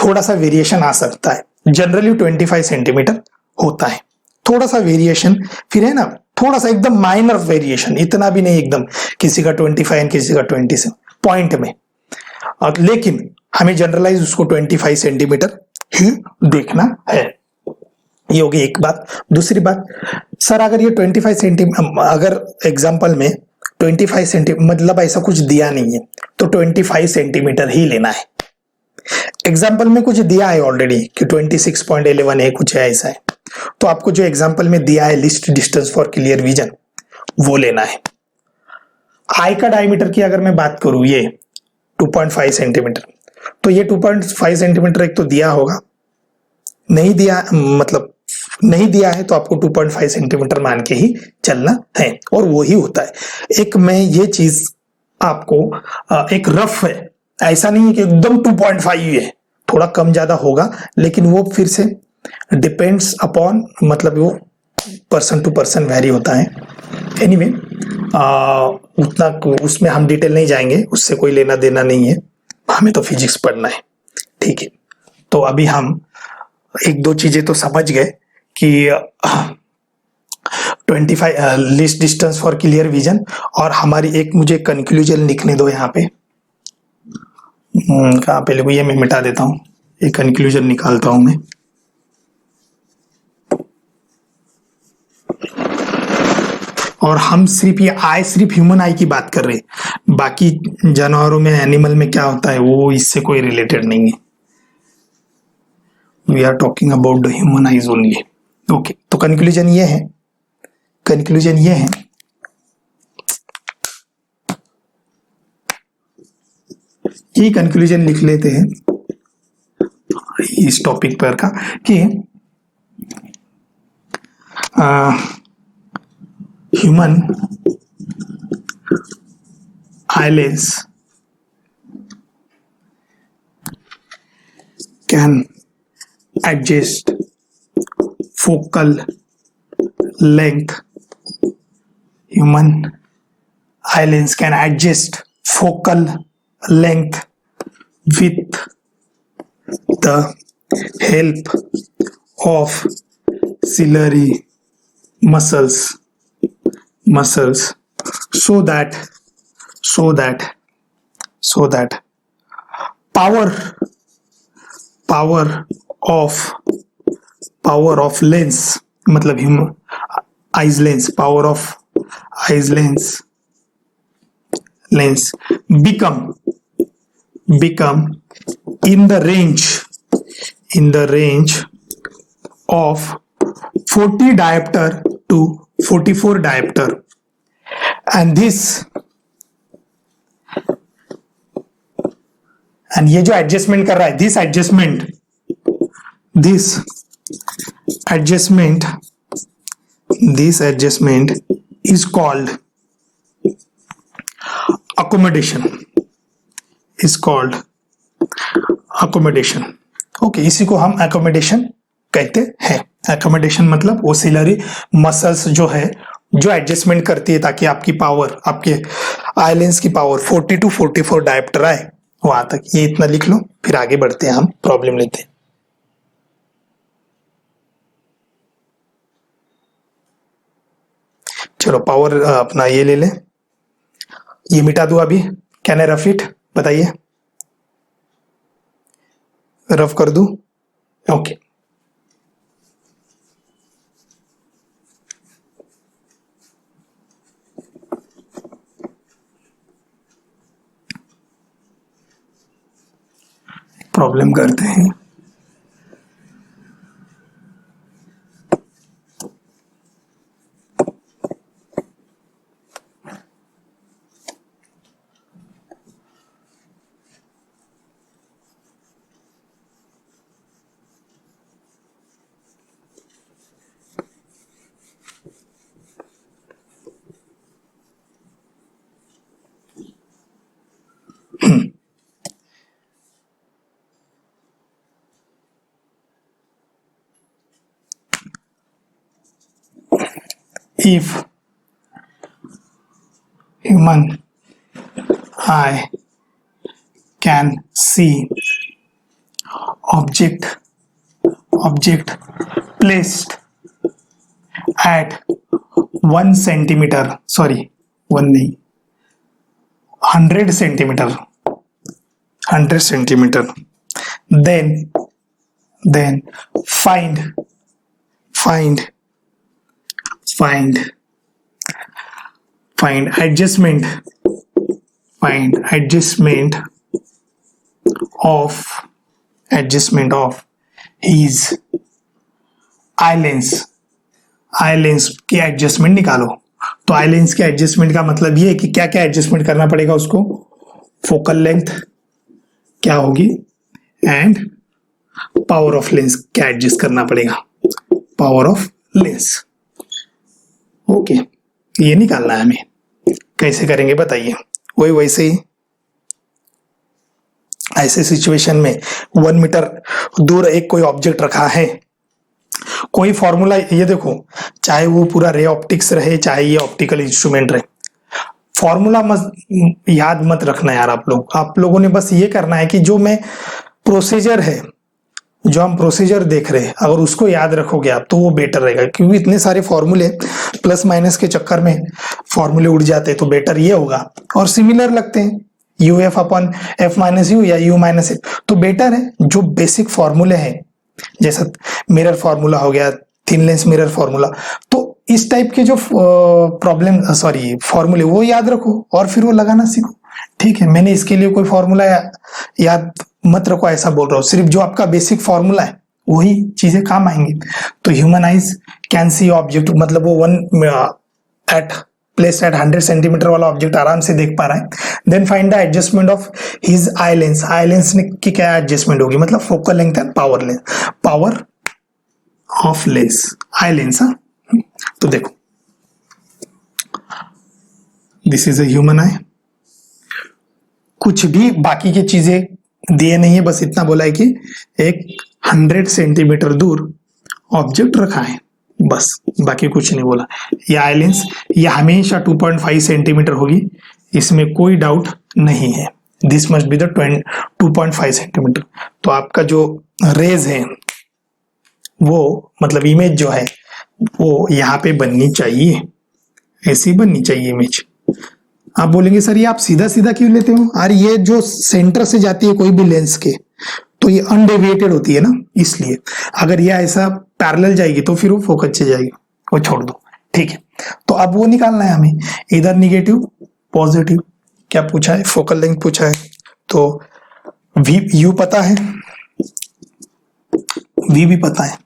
थोड़ा सा वेरिएशन आ सकता है। जनरली 25 सेंटीमीटर होता है, थोड़ा सा वेरिएशन फिर है ना, थोड़ा सा एकदम माइनर वेरिएशन, इतना भी नहीं एकदम, किसी का 25 किसी का 27 पॉइंट में। और लेकिन हमें जनरलाइज उसको 25 सेंटीमीटर ही देखना है। ये होगी एक बात। दूसरी बात, सर अगर ये 25 सेंटीमीटर, अगर एग्जांपल में 25 सेंटीमीटर मतलब ऐसा कुछ दिया नहीं है तो 25 सेंटीमीटर ही लेना है। एग्जांपल में कुछ दिया है ऑलरेडी कि 26.11 है, कुछ है ऐसा है, तो आपको जो एग्जांपल में दिया है list distance for clear vision वो लेना है। आई का डायमीटर की अगर मैं बात करूं, ये 2.5 सेंटीमीटर, तो ये 2.5 सेंटीमीटर एक तो दिया होगा, नहीं दिया मतलब नहीं दिया है तो आपको 2.5 सेंटीमीटर मान के ही चलना है, और वो ही होता है। एक मैं ये चीज आपको एक रफ है, ऐसा नहीं है कि एकदम 2.5 ही है, थोड़ा कम ज्यादा होगा, लेकिन वो फिर से डिपेंड्स अपॉन, मतलब वो पर्सन टू पर्सन वेरी होता है। एनीवे उतना उसमें हम डिटेल नहीं जाएंगे, उससे कोई लेना देना नहीं है, हमें तो फिजिक्स पढ़ना है, ठीक है। तो अभी हम एक दो चीजें तो समझ गए कि 25 list distance for clear vision, और हमारी एक मुझे कंक्लूजन लिखने दो यहाँ पे। कहाँ पे लिखूं? ये मैं मिटा देता हूँ, एक कंक्लूजन निकालता हूं मैं। और हम सिर्फ ये सिर्फ ह्यूमन आई की बात कर रहे हैं, बाकी जानवरों में एनिमल में क्या होता है वो इससे कोई रिलेटेड नहीं है। We are talking about the human eyes only. Okay, तो कंक्लूजन ये है, कंक्लूजन ये है ये कंक्लूजन लिख लेते हैं इस टॉपिक पर का कि human eye lens can adjust focal length. Human eye lens can adjust focal length with the help of ciliary muscles so that power of lens, मतलब eyes lens, power of eyes lens become in the range of 40 diopter to 44 diopter, and ये जो एडजस्टमेंट कर रहा है, this adjustment is called accommodation. Is called accommodation. Okay, इसी को हम अकोमोडेशन कहते हैं। अकोमोडेशन मतलब ओसिलरी मसल्स जो है, जो एडजस्टमेंट करती है ताकि आपकी पावर, आपके आई लेंस की पावर 40 to 44 डायप्टर आए, वहां तक। ये इतना लिख लो, फिर आगे बढ़ते हैं, हम प्रॉब्लम लेते हैं। चलो पावर अपना ये ले लें, ये मिटा दो अभी। कैन आई रफ इट, बताइए, रफ कर दूं? ओके, प्रॉब्लम करते हैं। If human eye can see object placed at 1 centimeter, sorry 1 नहीं, 100 centimeter, 100 centimeter, then find adjustment of his I lens की एडजस्टमेंट निकालो। तो आई लेंस के एडजस्टमेंट का मतलब ये है कि क्या क्या एडजस्टमेंट करना पड़ेगा उसको। फोकल लेंथ क्या होगी एंड पावर ऑफ लेंस क्या एडजस्ट करना पड़ेगा, पावर ऑफ लेंस। ओके, ये निकालना है हमें। कैसे करेंगे बताइए? वही वैसे ही, ऐसे सिचुएशन में 1 मीटर दूर एक कोई ऑब्जेक्ट रखा है, कोई फॉर्मूला, ये देखो, चाहे वो पूरा रे ऑप्टिक्स रहे, चाहे ये ऑप्टिकल इंस्ट्रूमेंट रहे, फॉर्मूला याद मत रखना यार। आप लोगों ने बस ये करना है कि जो मैं प्रोसीजर है, जो हम प्रोसीजर देख रहे हैं, अगर उसको याद रखोगे आप तो वो बेटर रहेगा। क्योंकि इतने सारे फॉर्मूले प्लस माइनस के चक्कर में फॉर्मूले उड़ जाते हैं, तो बेटर ये होगा। और सिमिलर लगते हैं, U F upon F minus you या यू माइनस एफ, तो बेटर है जो बेसिक फॉर्मूले हैं, जैसा मिरर फॉर्मूला हो गया, थिन लेंस मिरर फॉर्मूला, तो इस टाइप के जो फॉर्मूले वो याद रखो और फिर वो लगाना सीखो। ठीक है, मैंने इसके लिए कोई फॉर्मूला याद मत रखो ऐसा बोल रहा हूँ, सिर्फ जो आपका बेसिक फॉर्मूला है वही चीजें काम आएंगी। तो human eyes can see object, मतलब वो प्लेस एट 100 सेंटीमीटर वाला ऑब्जेक्ट आराम से देख पा रहा है। Then find the adjustment of his eye lens, eye lens की क्या एडजस्टमेंट होगी, मतलब focal length and power of lens, eye lens. तो देखो, this is a human eye, कुछ भी बाकी की चीजें दिए नहीं है, बस इतना बोला है कि एक 100 सेंटीमीटर दूर ऑब्जेक्ट रखा है, बस, बाकी कुछ नहीं बोला। ये आई लेंस ये हमेशा 2.5 सेंटीमीटर होगी, इसमें कोई डाउट नहीं है। This must be the 2.5 centimetre. तो आपका जो रेज है वो, मतलब इमेज जो है वो यहाँ पे बननी चाहिए, ऐसी बननी चाहिए इमेज। आप बोलेंगे सर ये आप सीधा सीधा क्यों लेते हो? अरे ये जो सेंटर से जाती है कोई भी लेंस के, तो ये अनडेविएटेड होती है ना, इसलिए। अगर ये ऐसा पैरेलल जाएगी तो फिर वो फोकस से जाएगी, वो छोड़ दो। ठीक है, तो अब वो निकालना है हमें, इधर निगेटिव पॉजिटिव। क्या पूछा है? फोकल लेंथ पूछा है। तो वी यू पता है, वी भी पता है,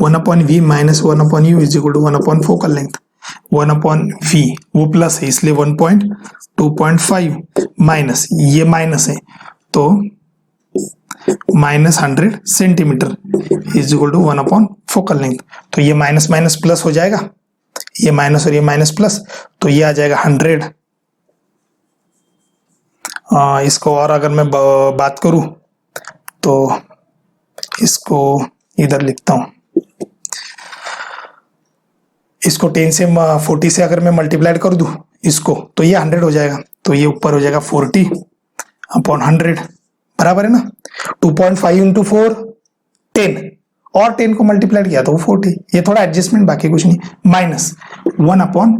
1/v minus 1/u is equal to 1 focal length. 1/v वो प्लस है इसलिए 2.5 माइनस, ये माइनस है तो minus 100 centimetre is equal to 1 focal length. तो ये माइनस माइनस प्लस हो जाएगा, ये माइनस और ये माइनस प्लस, तो ये आ जाएगा 100 इसको और अगर मैं बात करूं तो इसको इधर लिखता हूं, इसको 10 से 40 से अगर मैं मल्टीप्लाइड कर दूं इसको, तो ये 100 हो जाएगा, तो ये ऊपर हो जाएगा 40 अपॉन 100, बराबर है ना। 2.5 इंटू 4 10, और 10 को मल्टीप्लाइड किया तो वो 40, ये थोड़ा एडजस्टमेंट, बाकी कुछ नहीं, माइनस 1 अपॉन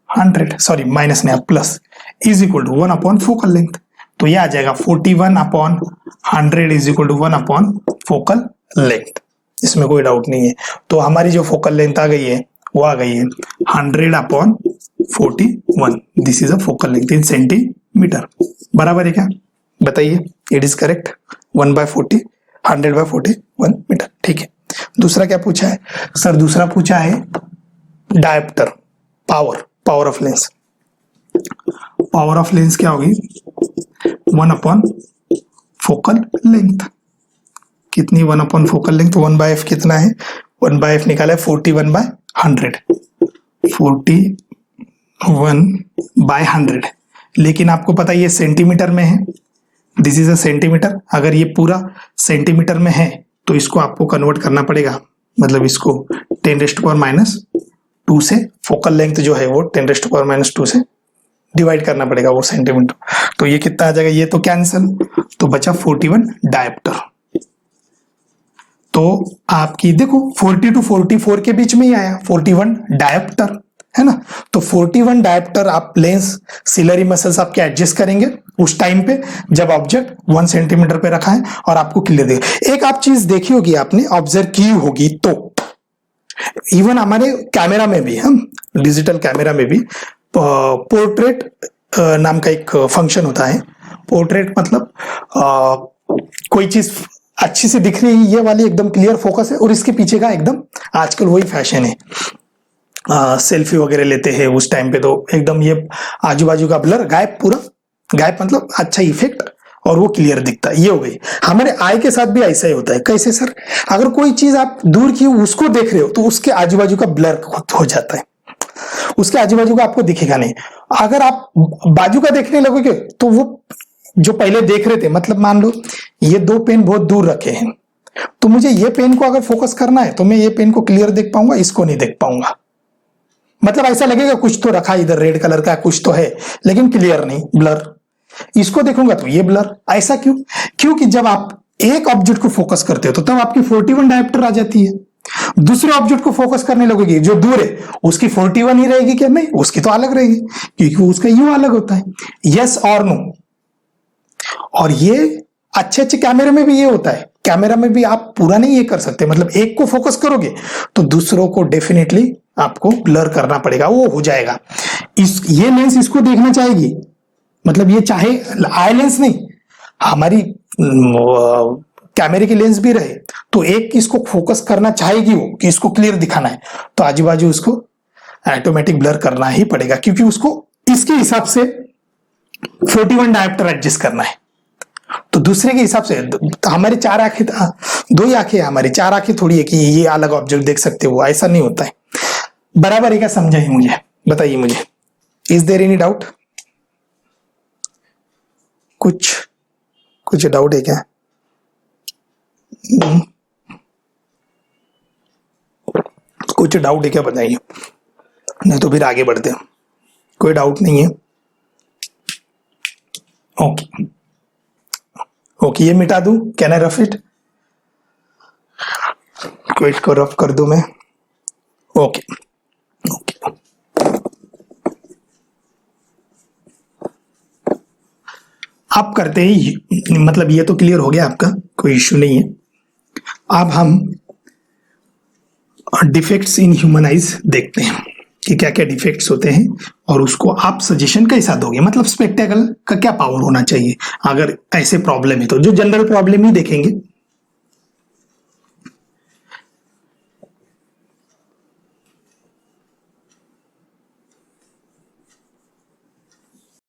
100, सॉरी माइनस नहीं plus, is equal to 1 upon focal length, तो ये आ जाएगा 41 upon 100 is equal to 1 upon focal length, इसमें कोई डाउट नहीं है। तो हमारी जो फोकल लेंथ आ गई है वो आ गई है 100 upon 41, this is a focal length in centimetre, बराबर है क्या, बताइए, इट इज करेक्ट, 1/40 100/41 मीटर, ठीक है। दूसरा क्या पूछा है सर, दूसरा पूछा है dioptre, power of lens, power of lens क्या होगी 1 अपॉन फोकल लेंथ, कितनी 1 अपॉन फोकल लेंथ, 1/f कितना है, 1/f निकाला है 41/100, 41/100, लेकिन आपको पता है ये सेंटीमीटर में है, दिस इज अ सेंटीमीटर, अगर ये पूरा सेंटीमीटर में है तो इसको आपको कन्वर्ट करना पड़ेगा, मतलब इसको 10⁻²2 से, फोकल लेंथ जो है वो 10⁻² से डिवाइड करना पड़ेगा वो सेंटीमीटर, तो ये कितना आ जाएगा, ये तो कैंसिल, तो बचा 41 डायप्टर। तो आपकी देखो 40 to 44 के बीच में ही आया 41 डायप्टर, है ना, तो 41 डायप्टर आप लेंस सिलरी मसल्स आपके एडजस्ट करेंगे उस टाइम पे जब ऑब्जेक्ट 1 सेंटीमीटर पे रखा है और आपको क्लियर देगा। एक आप चीज देखी होगी, आपने ऑब्जर्व की होगी, तो इवन हमारे कैमरा में भी, हम डिजिटल कैमरा में भी पोर्ट्रेट नाम का एक फंक्शन होता है, पोर्ट्रेट मतलब कोई चीज अच्छी से दिख रही है, ये वाली एकदम क्लियर फोकस है, और इसके पीछे का एकदम आजकल वही फैशन है, सेल्फी वगैरह लेते हैं उस टाइम पे तो एकदम ये आजू बाजू का ब्लर गायब, पूरा गायब, मतलब अच्छा इफेक्ट और वो क्लियर दिखता है, ये हो गई। हमारे आई के साथ भी ऐसा ही होता है, कैसे सर, अगर कोई चीज आप दूर की उसको देख रहे हो तो उसके आजू बाजू का ब्लर हो जाता है, उसके आजू बाजू का आपको दिखेगा नहीं, अगर आप बाजू का देखने लगोगे तो वो जो पहले देख रहे थे, मतलब मान लो ये 2 पेन बहुत दूर रखे हैं, तो मुझे ये पेन को अगर फोकस करना है तो मैं ये पेन को क्लियर देख पाऊंगा, इसको नहीं देख पाऊंगा, मतलब ऐसा लगेगा कुछ तो रखा इधर रेड कलर का कुछ तो है, लेकिन क्लियर नहीं, ब्लर। इसको देखूंगा तो ये ब्लर, ऐसा क्यों, क्योंकि जब आप एक ऑब्जेक्ट को फोकस करते हो तो तब आपकी 41 डायप्टर आ जाती है, दूसरे ऑब्जेक्ट को फोकस करने लगेगी जो दूर है उसकी 41 ही रहेगी क्या, नहीं, उसकी तो अलग रहेगी, क्योंकि उसका यू अलग होता है, यस और नो। और ये अच्छे अच्छे कैमरे में भी ये होता है, कैमरा में भी आप पूरा नहीं ये कर सकते, मतलब एक को फोकस करोगे तो दूसरों को डेफिनेटली आपको ब्लर करना पड़ेगा, वो हो जाएगा। ये लेंस इसको देखना चाहेगी, मतलब ये चाहे आई लेंस नहीं, हमारी कैमरे की लेंस भी रहे तो एक इसको फोकस करना चाहेगी वो कि इसको क्लियर दिखाना है, तो आजू बाजू उसको ऑटोमेटिक ब्लर करना ही पड़ेगा, क्योंकि उसको इसके हिसाब से 41 डायप्टर एडजस्ट करना है। तो दूसरे के हिसाब से हमारी 4 आंखें, 2 ही आंखें हैं हमारी, 4 आंखें थोड़ी है कि ये अलग ऑब्जेक्ट देख सकते हो, ऐसा नहीं होता है, बराबर है क्या, समझा ही मुझे, बताइए मुझे, इज देयर एनी डाउट, कुछ डाउट है क्या, कुछ डाउट है क्या, बताइए, नहीं तो फिर आगे बढ़ते हैं, कोई डाउट नहीं है, ओके, ये मिटा दूं, can I rough it, quit को रफ कर दूं मैं, ओके, आप करते ही, मतलब ये तो क्लियर हो गया आपका, कोई इश्यू नहीं है। अब हम डिफेक्ट्स इन ह्यूमन आइज देखते हैं कि क्या क्या डिफेक्ट्स होते हैं और उसको आप सजेशन कैसा दोगे, मतलब स्पेक्टेकल का क्या पावर होना चाहिए अगर ऐसे प्रॉब्लम है तो, जो जनरल प्रॉब्लम ही देखेंगे